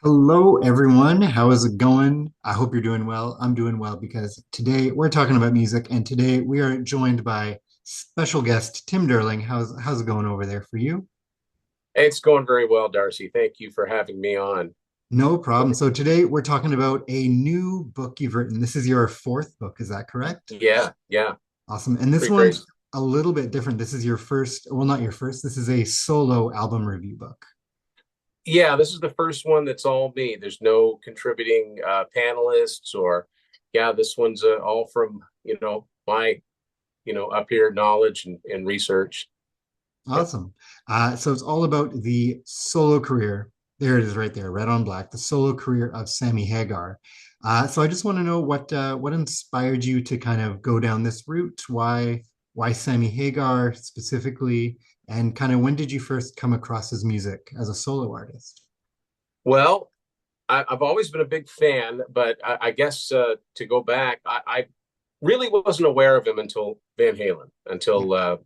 Hello, everyone. How is it going? I hope you're doing well. I'm doing well because today we're talking about music, and today we are joined by special guest Tim Durling. How's it going over there for you? It's going very well, Darcy. Thank you for having me on. No problem. So today we're talking about a new book you've written. This is your fourth book, is that correct? Yeah, yeah, Awesome. And this pretty one's crazy. a little bit different. This is your first, well, not your first. This is a solo album review book. Yeah, this is the first one that's all me. There's no contributing panelists or, yeah, this one's all from, my, up here knowledge and research. Yeah. Awesome. So it's all about the solo career. There it is right there, red on black, the solo career of Sammy Hagar. So I just want to know what inspired you to kind of go down this route? Why Sammy Hagar specifically? And kind of when did you first come across his music as a solo artist? Well, I've always been a big fan, but I guess to go back, I really wasn't aware of him until Van Halen, Yeah. until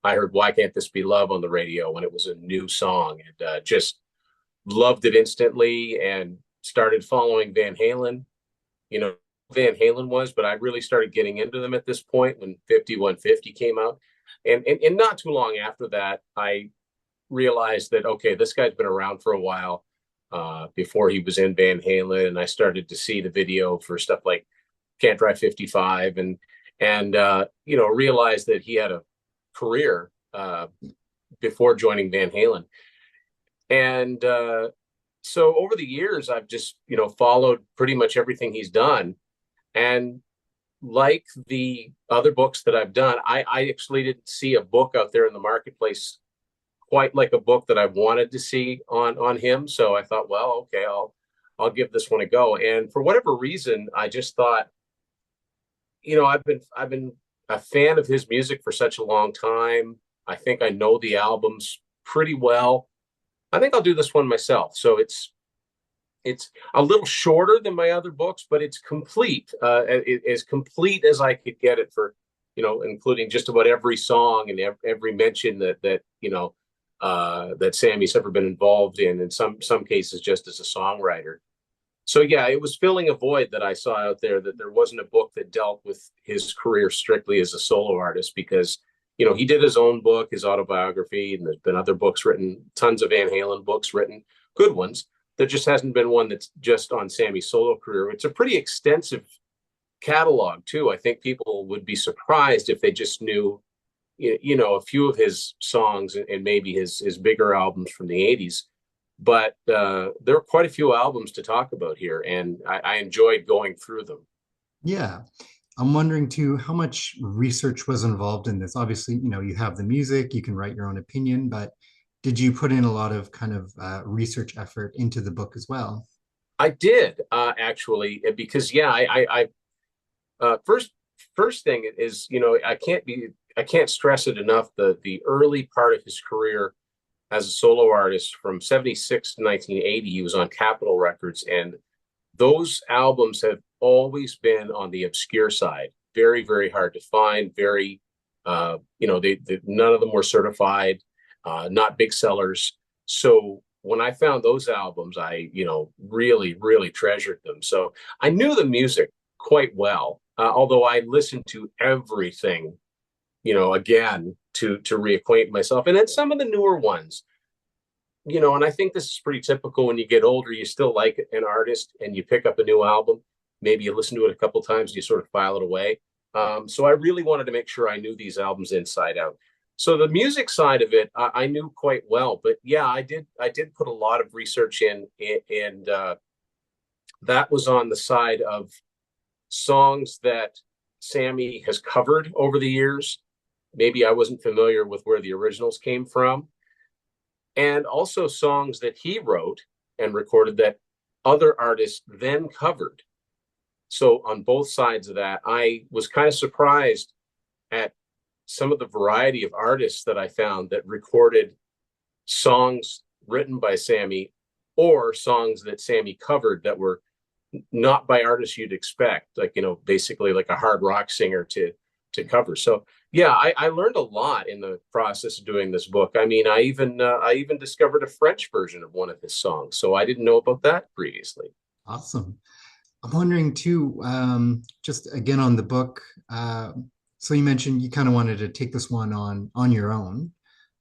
I heard "Why Can't This Be Love" on the radio when it was a new song, and just loved it instantly and started following Van Halen. You know, Van Halen was, but I really started getting into them at this point when 5150 came out. And not too long after that, I realized that, okay, this guy's been around for a while before he was in Van Halen. And I started to see the video for stuff like Can't Drive 55 and realized that he had a career before joining Van Halen. And so over the years, I've just, followed pretty much everything he's done. And like the other books that I've done, I actually didn't see a book out there in the marketplace quite like a book that I wanted to see on him. So I thought, well, okay, I'll give this one a go. And for whatever reason, I just thought, I've been a fan of his music for such a long time. I think I know the albums pretty well. I think I'll do this one myself. So it's a little shorter than my other books, but it's complete, as complete as I could get it for, including just about every song and every mention that Sammy's ever been involved in some cases just as a songwriter. So yeah, it was filling a void that I saw out there that there wasn't a book that dealt with his career strictly as a solo artist because he did his own book, his autobiography, and there's been other books written, tons of Van Halen books written, good ones. There just hasn't been one that's just on Sammy's solo career. It's a pretty extensive catalog too. I think people would be surprised if they just knew, a few of his songs and maybe his bigger albums from the '80s. But there are quite a few albums to talk about here, and I enjoyed going through them. Yeah. I'm wondering too, how much research was involved in this? Obviously, you have the music, you can write your own opinion, but did you put in a lot of kind of research effort into the book as well? I did actually because yeah, first thing is I can't stress it enough the early part of his career as a solo artist from 76 to 1980 he was on Capitol Records, and those albums have always been on the obscure side, very very hard to find, very they none of them were certified, not big sellers. So when I found those albums, I really really treasured them. So I knew the music quite well, although I listened to everything again to reacquaint myself, and then some of the newer ones. And I think this is pretty typical when you get older. You still like an artist and you pick up a new album. Maybe you listen to it a couple times and you sort of file it away. So I really wanted to make sure I knew these albums inside out. So the music side of it, I knew quite well. But yeah, I did put a lot of research in, and that was on the side of songs that Sammy has covered over the years. Maybe I wasn't familiar with where the originals came from, and also songs that he wrote and recorded that other artists then covered. So on both sides of that, I was kind of surprised at some of the variety of artists that I found that recorded songs written by Sammy or songs that Sammy covered that were not by artists you'd expect, like basically like a hard rock singer to to cover. So yeah, I learned a lot in the process of doing this book. I mean, I even discovered a French version of one of his songs, so I didn't know about that previously. Awesome. I'm wondering too, just again on the book. So you mentioned you kind of wanted to take this one on your own.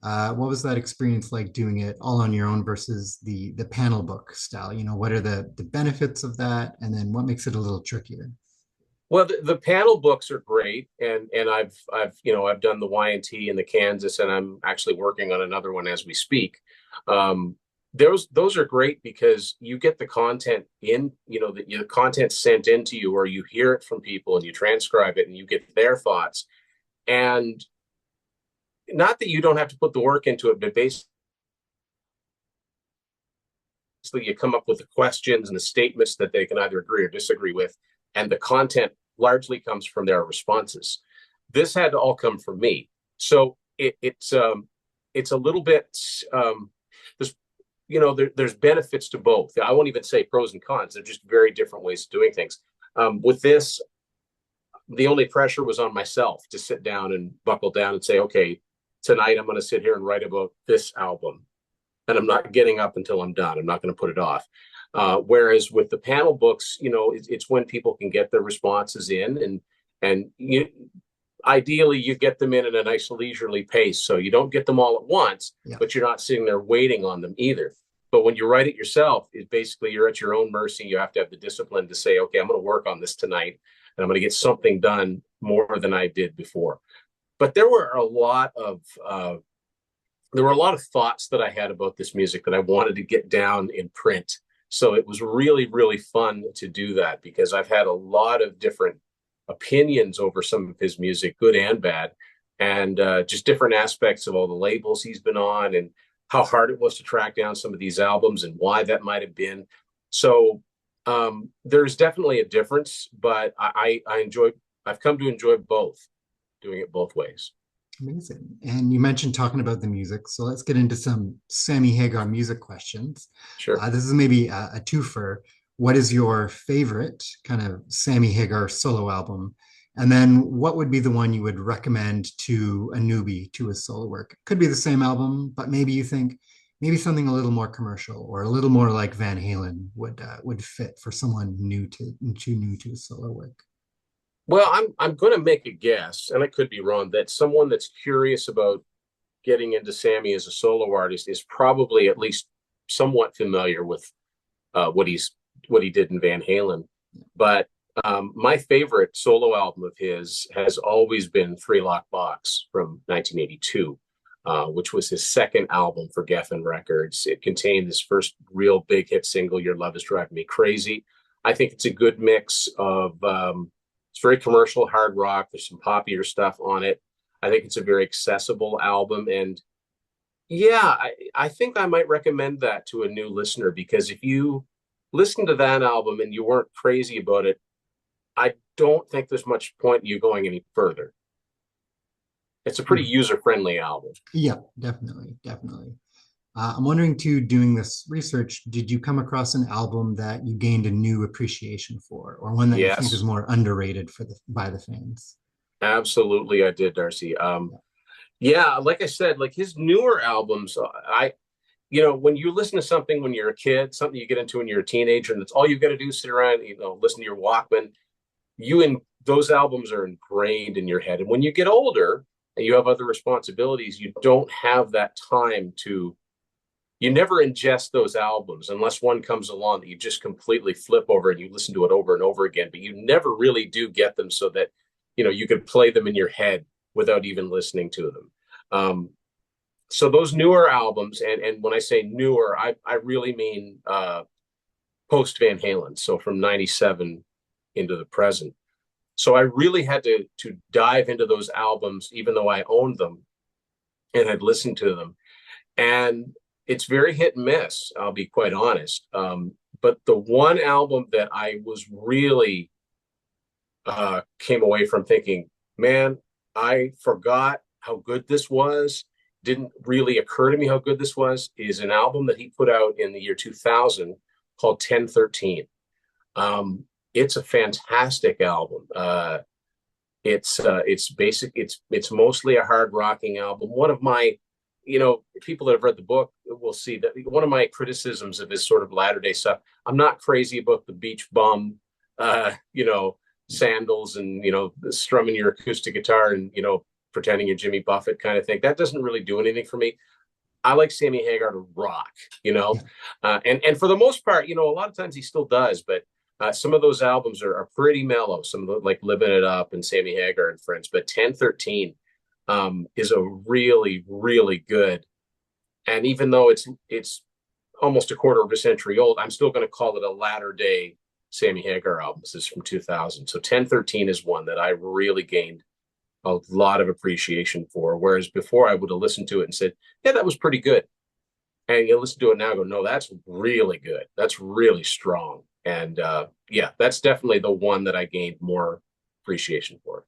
What was that experience like doing it all on your own versus the panel book style? You know, what are the benefits of that, and then what makes it a little trickier? Well, the panel books are great, and I've done the Y&T and the Kansas, and I'm actually working on another one as we speak. Um, those are great because you get the content in, the content sent into you, or you hear it from people and you transcribe it and you get their thoughts. And not that you don't have to put the work into it, but basically you come up with the questions and the statements that they can either agree or disagree with, and the content largely comes from their responses. This had to all come from me, so it's a little bit there's there's benefits to both. I won't even say pros and cons. They're just very different ways of doing things. With this, the only pressure was on myself to sit down and buckle down and say, okay, tonight I'm going to sit here and write about this album, and I'm not getting up until I'm done. I'm not going to put it off. Whereas with the panel books, it's when people can get their responses in, and ideally you get them in at a nice leisurely pace, so you don't get them all at once, Yeah. but you're not sitting there waiting on them either. But when you write it yourself, it basically you're at your own mercy. You have to have the discipline to say, okay, I'm going to work on this tonight, and I'm going to get something done more than I did before. But there were a lot of thoughts that I had about this music that I wanted to get down in print. So it was really, really fun to do that because I've had a lot of different opinions over some of his music, good and bad, and just different aspects of all the labels he's been on and how hard it was to track down some of these albums and why that might have been. So there's definitely a difference, but I've come to enjoy both, doing it both ways. Amazing. And you mentioned talking about the music, so let's get into some Sammy Hagar music questions. Sure. This is maybe a twofer. What is your favorite kind of Sammy Hagar solo album? And then what would be the one you would recommend to a newbie to his solo work? Could be the same album, but maybe you think maybe something a little more commercial or a little more like Van Halen would fit for someone new to his solo work. Well, I'm going to make a guess, and I could be wrong, that someone that's curious about getting into Sammy as a solo artist is probably at least somewhat familiar with what he did in Van Halen. But my favorite solo album of his has always been Three Lock Box from 1982, which was his second album for Geffen Records. It contained his first real big hit single, Your Love Is Driving Me Crazy. I think it's a good mix of it's very commercial hard rock. There's some poppier stuff on it. I think it's a very accessible album. And yeah, I think I might recommend that to a new listener because if you listen to that album and you weren't crazy about it, I don't think there's much point in you going any further. It's a pretty Hmm. user-friendly album. Yeah, definitely, definitely. I'm wondering too, doing this research, did you come across an album that you gained a new appreciation for, or one that you think is Yes, more underrated by the fans? absolutely, I did, Darcy. Yeah. Yeah, like I said, like his newer albums, when you listen to something when you're a kid, something you get into when you're a teenager, and it's all you've got to do is sit around, listen to your Walkman. Those albums are ingrained in your head, and when you get older and you have other responsibilities, you don't have that time to. You never ingest those albums unless one comes along that you just completely flip over and you listen to it over and over again. But you never really do get them so that you could play them in your head without even listening to them. So those newer albums, and when I say newer, I really mean post Van Halen, so from '97 into the present. So I really had to dive into those albums, even though I owned them and had listened to them. And it's very hit and miss, I'll be quite honest. But the one album that I was really came away from thinking, man, I forgot how good this was. Didn't really occur to me how good this was. Is an album that he put out in the year 2000 called 1013. It's a fantastic album. It's basic. It's mostly a hard rocking album. One of my, people that have read the book will see that one of my criticisms of his sort of latter day stuff. I'm not crazy about the beach bum, uh, you know, sandals and strumming your acoustic guitar and pretending you're Jimmy Buffett kind of thing. That doesn't really do anything for me. I like Sammy Hagar to rock, Yeah. and for the most part, a lot of times he still does, but some of those albums are pretty mellow. Some of the, like Living It Up and Sammy Hagar and Friends, but 1013 is a really really good. And even though it's almost a quarter of a century old, I'm still going to call it a latter day Sammy Hagar album. This is from 2000, so 1013 is one that I really gained a lot of appreciation for. Whereas before I would have listened to it and said, yeah, that was pretty good. And you listen to it now and go, no, that's really good. That's really strong. And yeah, that's definitely the one that I gained more appreciation for.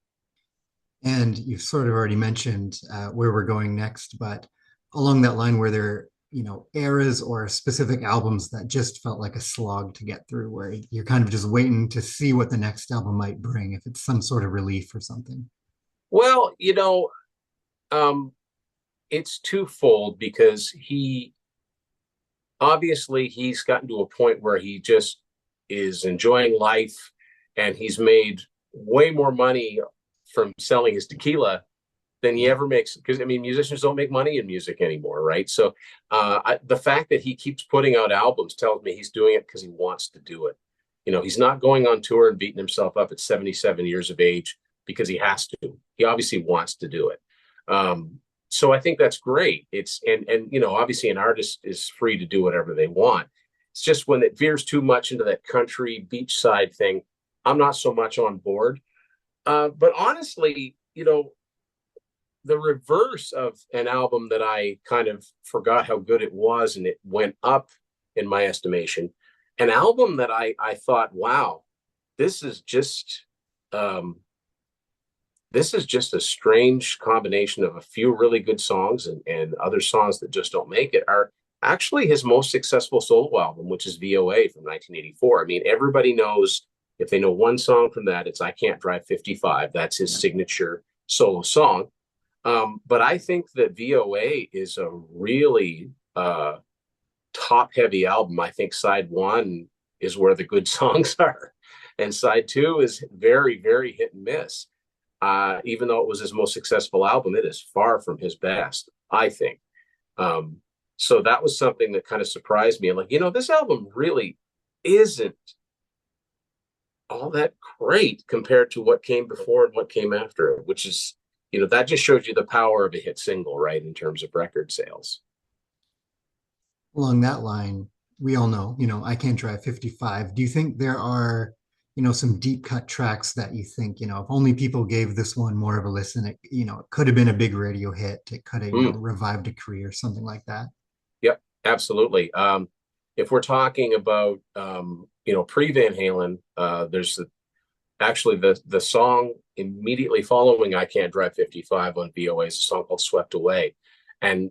And you've sort of already mentioned where we're going next, but along that line, were there, eras or specific albums that just felt like a slog to get through, where you're kind of just waiting to see what the next album might bring, if it's some sort of relief or something? Well, um, it's twofold because he's gotten to a point where he just is enjoying life, and he's made way more money from selling his tequila than he ever makes, because I mean musicians don't make money in music anymore, right? So the fact that he keeps putting out albums tells me he's doing it because he wants to do it. He's not going on tour and beating himself up at 77 years of age because he has to. He obviously wants to do it. So I think that's great. It's and obviously an artist is free to do whatever they want. It's just when it veers too much into that country beachside thing, I'm not so much on board. But honestly, the reverse of an album that I kind of forgot how good it was and it went up in my estimation, an album that I thought, wow, this is just um, this is just a strange combination of a few really good songs and other songs that just don't make it, are actually his most successful solo album, which is VOA from 1984. I mean, everybody knows, if they know one song from that, it's I Can't Drive 55. That's his signature solo song. But I think that VOA is a really top heavy album. I think side one is where the good songs are, and side two is very, very hit and miss. Even though it was his most successful album, it is far from his best, I think. Um, so that was something that kind of surprised me. Like, this album really isn't all that great compared to what came before and what came after it, which is, that just shows you the power of a hit single, right, in terms of record sales. Along that line, we all know, I Can't Drive 55. Do you think there are, some deep cut tracks that you think, if only people gave this one more of a listen, it could have been a big radio hit. It could have, Mm, revived a career, something like that. yep, absolutely. If we're talking about, pre Van Halen, there's actually the song immediately following I Can't Drive 55 on VOA is a song called Swept Away. And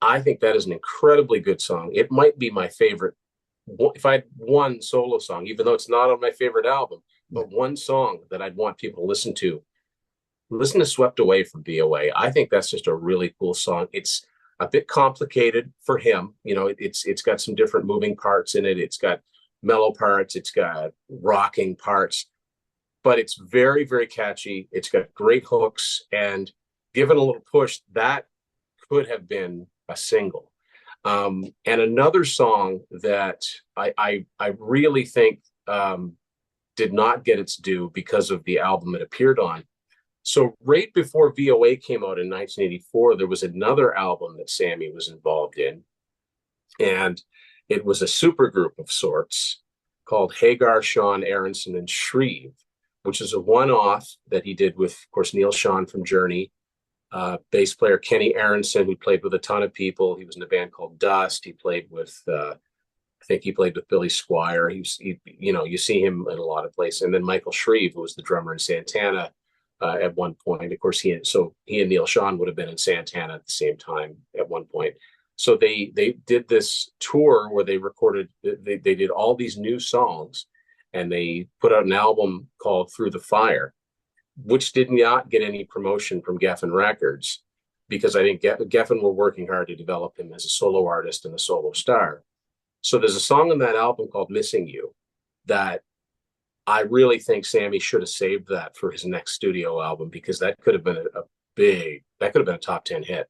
I think that is an incredibly good song. It might be my favorite. If I had one solo song, even though it's not on my favorite album, Yeah. but one song that I'd want people to listen to Swept Away from VOA. I think that's just a really cool song. It's a bit complicated for him. It's got some different moving parts in it. It's got mellow parts. It's got rocking parts, but it's very, very catchy. It's got great hooks, and given a little push, that could have been a single. And another song that I really think did not get its due because of the album it appeared on. So right before VOA came out in 1984, there was another album that Sammy was involved in, and it was a supergroup of sorts called Hagar, Sean, Aronson, and Shreve, which is a one-off that he did with, of course, Neil Sean from Journey, bass player Kenny Aronson, who played with a ton of people. He was in a band called Dust. He played with, I think he played with Billy Squire. You see him in a lot of places. And then Michael Shreve, who was the drummer in Santana at one point. Of course, he and Neil Sean would have been in Santana at the same time at one point. So they did this tour where they recorded, they did all these new songs, and they put out an album called Through the Fire. which did not get any promotion from Geffen Records because I think Geffen were working hard to develop him as a solo artist and a solo star. So there's a song on that album called Missing You that I really think Sammy should have saved that for his next studio album, because that could have been that could have been a top 10 hit.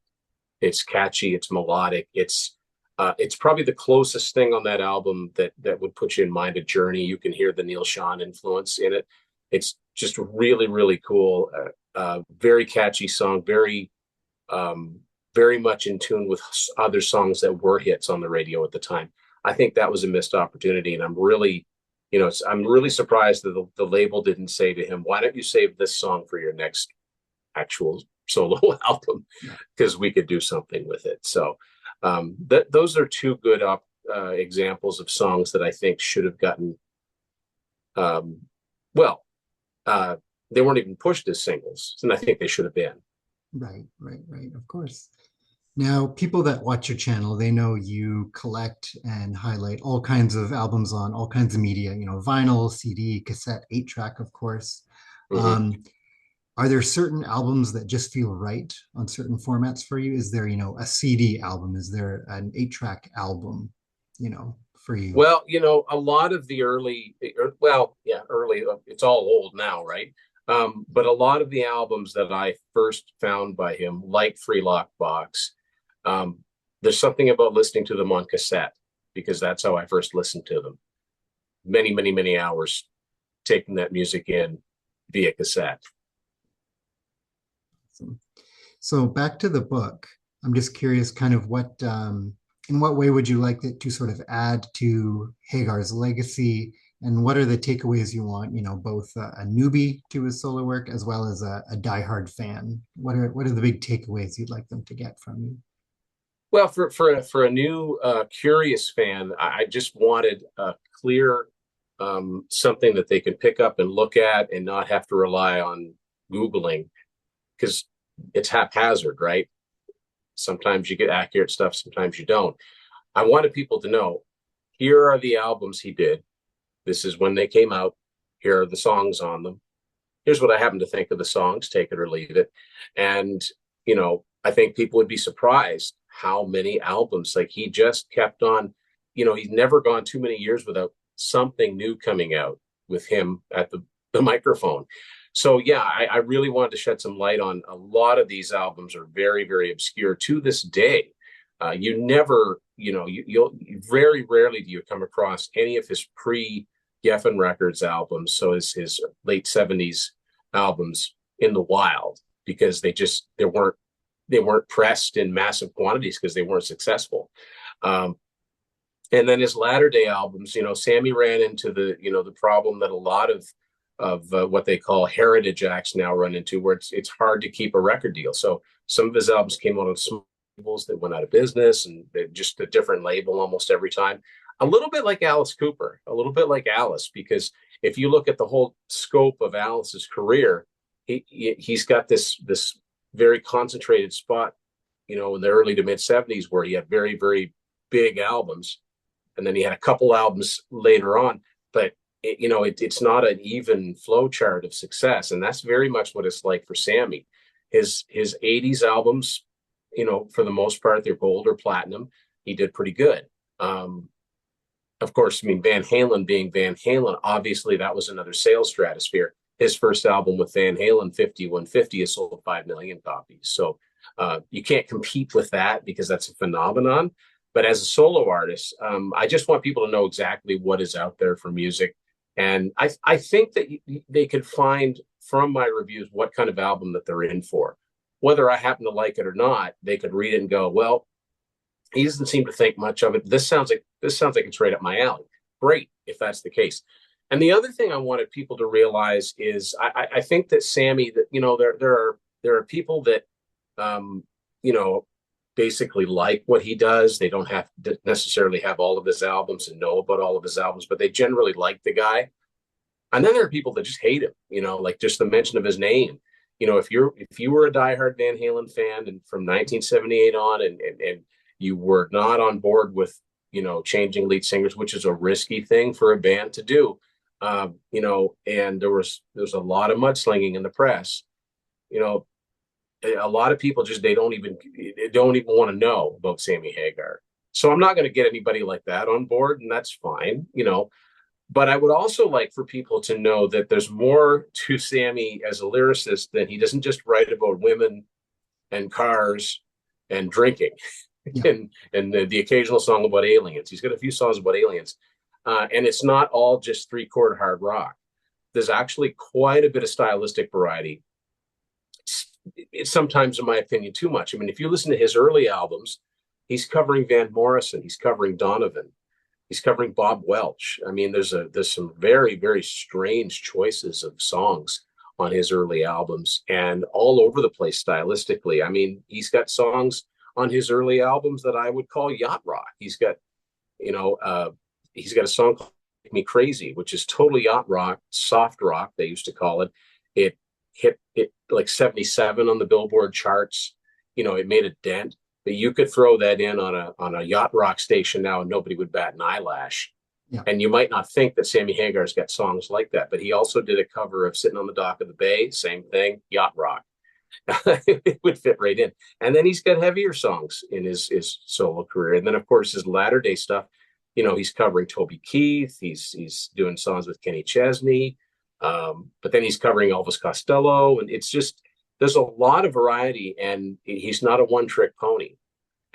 It's catchy, it's melodic, it's probably the closest thing on that album that would put you in mind of Journey. You can hear the Neil Schon influence in it. It's just really, really cool. Very catchy song, very much in tune with other songs that were hits on the radio at the time. I think that was a missed opportunity, and I'm really surprised that the label didn't say to him, "Why don't you save this song for your next actual solo album? Because we could do something with it." So those are two good examples of songs that I think should have gotten. Well, they weren't even pushed as singles, and I think they should have been. Right, right, right. Of course. Now, people that watch your channel, they know you collect and highlight all kinds of albums on all kinds of media, vinyl, CD, cassette, 8-track, of course. Mm-hmm. Are there certain albums that just feel right on certain formats for you? Is there, a CD album? Is there an 8-track album, for you? Well, a lot of the early, it's all old now, right? But a lot of the albums that I first found by him, like Free Lock Box, there's something about listening to them on cassette, because that's how I first listened to them. Many, many, many hours taking that music in via cassette. So back to the book, I'm just curious kind of in what way would you like it to sort of add to Hagar's legacy, and what are the takeaways you want, both a newbie to his solo work as well as a diehard fan? What are the big takeaways you'd like them to get from you? Well, for a new curious fan, I just wanted a clear something that they can pick up and look at and not have to rely on Googling, because it's haphazard, right? Sometimes you get accurate stuff, sometimes you don't. I wanted people to know, here are the albums he did. This is when they came out. Here are the songs on them. Here's what I happen to think of the songs, take it or leave it. And, I think people would be surprised how many albums, like, he just kept on, he's never gone too many years without something new coming out with him at the microphone. So yeah, I really wanted to shed some light on a lot of these albums are very, very obscure to this day. You never, you'll very rarely do you come across any of his pre-Geffen Records albums, so his late 70s albums in the wild, because they weren't pressed in massive quantities because they weren't successful. And then his latter day albums, Sammy ran into the problem that a lot of what they call heritage acts now run into, where it's hard to keep a record deal. So some of his albums came out on small labels that went out of business, and just a different label almost every time. A little bit like Alice Cooper, a little bit like Alice, because if you look at the whole scope of Alice's career, he's got this very concentrated spot, in the early to mid 70s, where he had very, very big albums, and then he had a couple albums later on, but it's not an even flow chart of success. And that's very much what it's like for Sammy. His 80s albums, for the most part, they're gold or platinum. He did pretty good. Of course, Van Halen being Van Halen, obviously that was another sales stratosphere. His first album with Van Halen, 5150, has sold 5 million copies. So you can't compete with that, because that's a phenomenon. But as a solo artist, I just want people to know exactly what is out there for music. And I think that they could find from my reviews what kind of album that they're in for. Whether I happen to like it or not, they could read it and go, well, he doesn't seem to think much of it. This sounds like it's right up my alley. Great, if that's the case. And the other thing I wanted people to realize is I think that Sammy, that there are people that basically like what he does. They don't have to necessarily have all of his albums and know about all of his albums, but they generally like the guy. And then there are people that just hate him, like just the mention of his name. If you were a diehard Van Halen fan and from 1978 on, and you were not on board with, changing lead singers, which is a risky thing for a band to do, And there was a lot of mudslinging in the press. You know, a lot of people just they don't even want to know about Sammy Hagar. So I'm not going to get anybody like that on board, and that's fine. But I would also like for people to know that there's more to Sammy as a lyricist than he doesn't just write about women and cars and drinking Yeah. and the occasional song about aliens. He's got a few songs about aliens. And it's not all just three-chord hard rock. There's actually quite a bit of stylistic variety. It's sometimes, in my opinion, too much. I mean, if you listen to his early albums, he's covering Van Morrison, he's covering Donovan, he's covering Bob Welch. I mean, there's some very, very strange choices of songs on his early albums and all over the place stylistically. I mean, he's got songs on his early albums that I would call yacht rock. You know, uh, he's got a song called "Make Me Crazy," which is totally yacht rock, soft rock they used to call it. It hit it like 77 on the Billboard charts. It made a dent, but you could throw that in on a yacht rock station now, and nobody would bat an eyelash. Yeah. And you might not think that Sammy Hagar's got songs like that, but he also did a cover of "Sitting on the Dock of the Bay," same thing, yacht rock. It would fit right in. And then he's got heavier songs in his solo career. And then of course his latter day stuff, he's covering Toby Keith, he's doing songs with Kenny Chesney, but then he's covering Elvis Costello, and it's just there's a lot of variety, and he's not a one trick pony.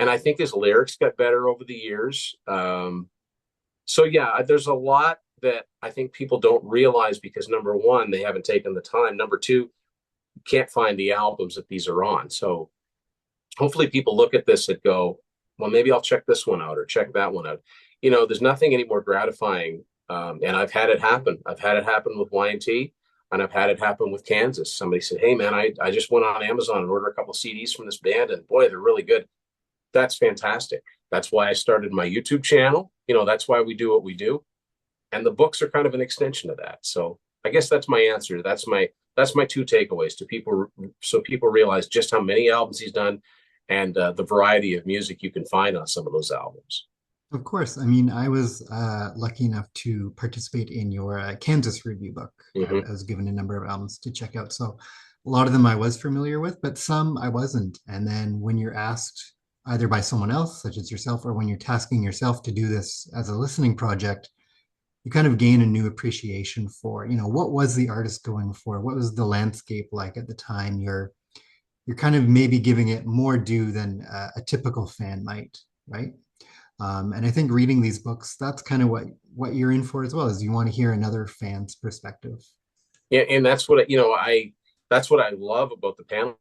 And I think his lyrics got better over the years. So yeah, there's a lot that I think people don't realize because number one, they haven't taken the time. Number two, can't find the albums that these are on. So hopefully people look at this and go, well, maybe I'll check this one out or check that one out. There's nothing any more gratifying. And I've had it happen. I've had it happen with Y&T, and I've had it happen with Kansas. Somebody said, hey, man, I just went on Amazon and ordered a couple CDs from this band, and boy, they're really good. That's fantastic. That's why I started my YouTube channel. That's why we do what we do. And the books are kind of an extension of that. So I guess that's my answer. That's my two takeaways to people, so people realize just how many albums he's done and the variety of music you can find on some of those albums. Of course. I mean, I was lucky enough to participate in your Kansas review book. Mm-hmm. I was given a number of albums to check out. So a lot of them I was familiar with, but some I wasn't. And then when you're asked either by someone else, such as yourself, or when you're tasking yourself to do this as a listening project, you kind of gain a new appreciation for, what was the artist going for? What was the landscape like at the time? You're kind of maybe giving it more due than a typical fan might, right? And I think reading these books, that's kind of what you're in for as well, is you want to hear another fan's perspective. Yeah, and that's what I love about the panel,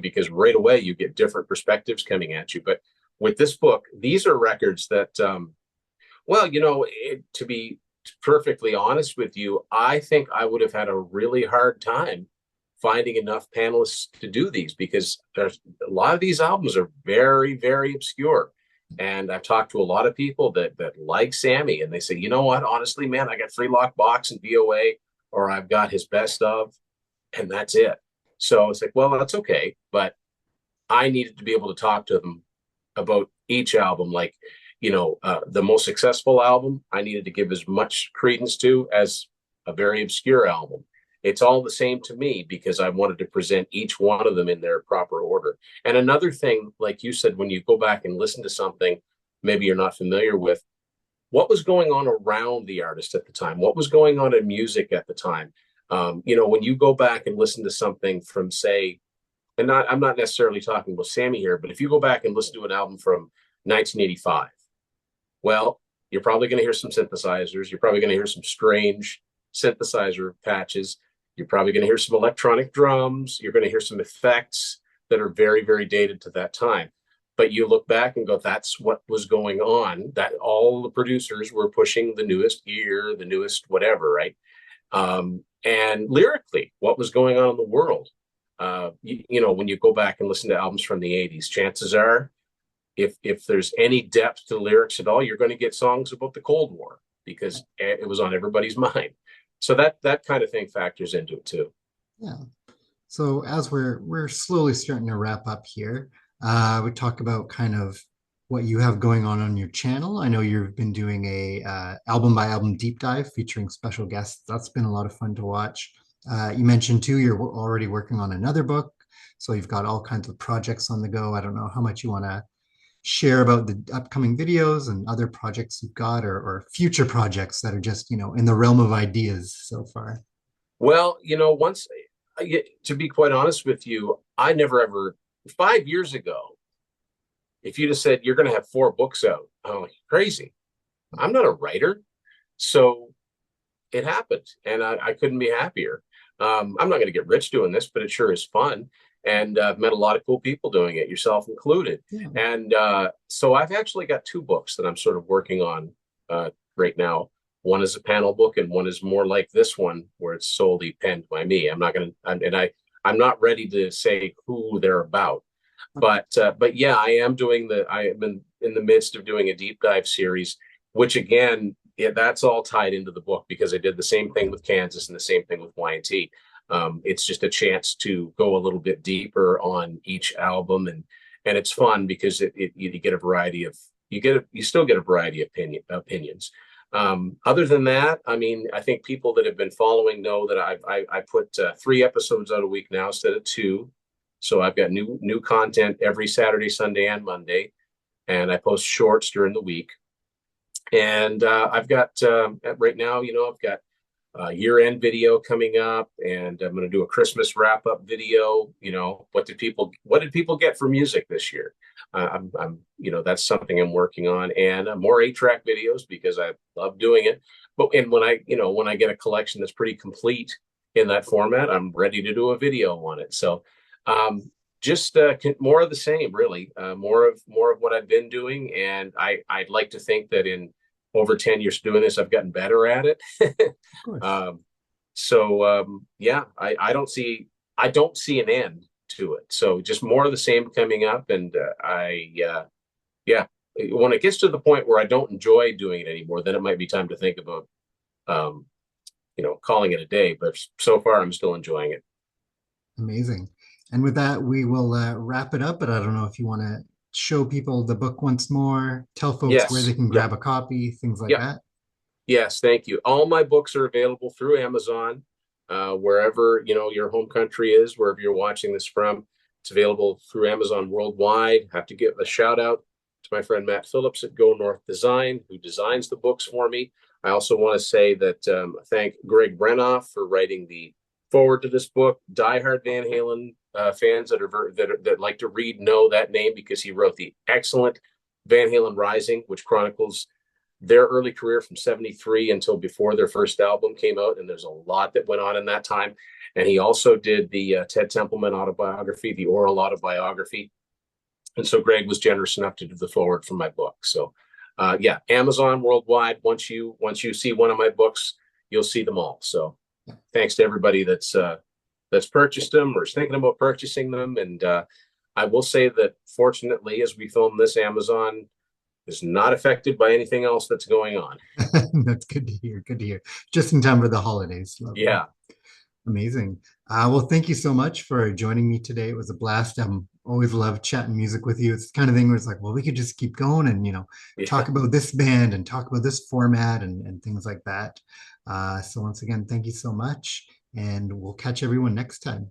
because right away you get different perspectives coming at you. But with this book, these are records that, well, to be perfectly honest with you, I think I would have had a really hard time finding enough panelists to do these, because there's a lot of these albums are very, very obscure. And I've talked to a lot of people that like Sammy, and they say, you know what, honestly, man, I got Three Lock Box and VOA, or I've got his best of, and that's it. So it's like, well, that's okay, but I needed to be able to talk to them about each album. Like, the most successful album, I needed to give as much credence to as a very obscure album. It's all the same to me because I wanted to present each one of them in their proper order. And another thing, like you said, when you go back and listen to something maybe you're not familiar with, what was going on around the artist at the time? What was going on in music at the time? When you go back and listen to something from, say, I'm not necessarily talking about Sammy here, but if you go back and listen to an album from 1985, well, you're probably going to hear some synthesizers. You're probably going to hear some strange synthesizer patches. You're probably going to hear some electronic drums. You're going to hear some effects that are very, very dated to that time. But you look back and go, that's what was going on. That all the producers were pushing the newest gear, the newest whatever, right? And lyrically, what was going on in the world? When you go back and listen to albums from the 80s, chances are, if there's any depth to the lyrics at all, you're going to get songs about the Cold War because it was on everybody's mind. So that kind of thing factors into it too. Yeah. So as we're slowly starting to wrap up here, we talk about kind of what you have going on your channel. I know you've been doing a album by album deep dive featuring special guests. That's been a lot of fun to watch. You mentioned too you're already working on another book, so you've got all kinds of projects on the go. I don't know how much you want to share about the upcoming videos and other projects you've got, or future projects that are just in the realm of ideas so far. Well, once to be quite honest with you, I never ever 5 years ago, if you'd have said you're going to have 4 books out, I'm like, crazy. I'm not a writer. So it happened, and I couldn't be happier. I'm not going to get rich doing this, but it sure is fun. And I've met a lot of cool people doing it, yourself included. Yeah, And so I've actually got 2 books that I'm sort of working on right now. One is a panel book, and one is more like this one, where it's solely penned by me. I'm not going to, and I'm not ready to say who they're about. But yeah, I am doing I have been in the midst of doing a deep dive series, which again, yeah, that's all tied into the book because I did the same thing with Kansas and the same thing with Y&T. It's just a chance to go a little bit deeper on each album, and it's fun because you get a variety of you still get a variety of opinions. Other than that, I mean, I think people that have been following know that I put 3 episodes out a week now instead of 2. So I've got new content every Saturday, Sunday, and Monday, and I post shorts during the week. And I've got right now, I've got a year-end video coming up, and I'm going to do a Christmas wrap-up video. What did people get for music this year? That's something I'm working on, and more 8-track videos because I love doing it. And when I get a collection that's pretty complete in that format, I'm ready to do a video on it. So just more of the same, really. More of what I've been doing, and I'd like to think that in over 10 years doing this, I've gotten better at it. of course. Yeah, I don't see an end to it. So just more of the same coming up, and yeah, when it gets to the point where I don't enjoy doing it anymore, then it might be time to think about um, calling it a day. But so far, I'm still enjoying it. Amazing. And with that, we will wrap it up. But I don't know if you want to show people the book once more, tell folks where they Yes. can Yep. grab a copy, things like Yep. that. Yes, thank you. All my books are available through Amazon, wherever your home country is, wherever you're watching this from. It's available through Amazon worldwide. Have to give a shout out to my friend Matt Phillips at Go North Design, who designs the books for me. I also want to say that thank Greg Brenoff for writing the forward to this book. Diehard Van Halen fans that like to read know that name because he wrote the excellent Van Halen Rising, which chronicles their early career from 73 until before their first album came out. And there's a lot that went on in that time. And he also did the Ted Templeman autobiography, the oral autobiography. And so Greg was generous enough to do the forward for my book. So yeah, Amazon worldwide. Once you see one of my books, you'll see them all. So thanks to everybody that's purchased them or is thinking about purchasing them. And I will say that fortunately, as we film this, Amazon is not affected by anything else that's going on. That's good to hear. Good to hear. Just in time for the holidays. Lovely. Yeah. Amazing. Well, thank you so much for joining me today. It was a blast. Always love chatting music with you. It's the kind of thing where it's like, well, we could just keep going and, Yeah. talk about this band and talk about this format and things like that. So once again, thank you so much. And we'll catch everyone next time.